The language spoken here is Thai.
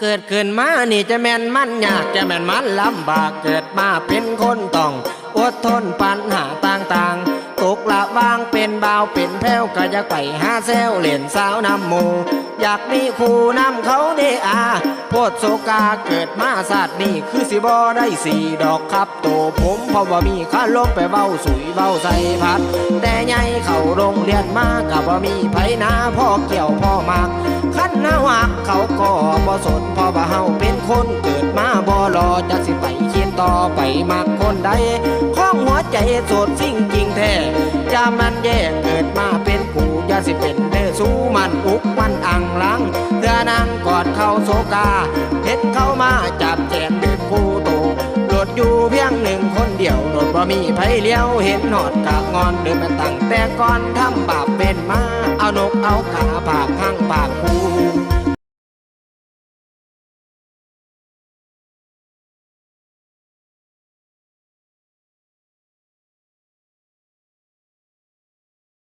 เกิดขึ้นมานี่จะแม่นมันยากจะแม่นมันลำบากเกิดมาเป็นคนต้องอดทนปัญหาต่างๆตกละวางเป็นบ่าวเป็นแพ้วก็อยากไปหาแซวเล่นสาวนำหมู่อยากมีคู่นำเขาเดอาโพดโศกาเกิดมาศาสตร์นี่คือสิบ่ได้สี่ดอกครับโตผมเพราะว่ามีข้าล้มไปเบ้าสุยเบ้าใส่พัดแต่ใหญ่เข้าโรงเรียนมากับว่ามีไผนาพ่อเกี่ยวพ่อมากขั้นหน้าหักเขาก็บ่สนเพราะว่าเฮาเป็นคนเกิดมาบ่รอจะสิไปเขียนต่อไปมักคนใดข้องหัวใจโสดสิ่งจริงแท้จะมันแย่เกิดมาเป็นกูอย่าสิเป็นเด้อสู้มันอุกมันอังลังเดือนั่งกอดเข้าโซกาเห็นเข้ามาจับแจงเดินคู่โตโดดอยู่เพียงหนึ่งคนเดียวโดดบ่มีไผเลี้ยวเห็นหอดกากงอนเดินมาตั้งแต่ก่อนทำบาปเป็นมาเอานกเอาขาผากข้างปากคู่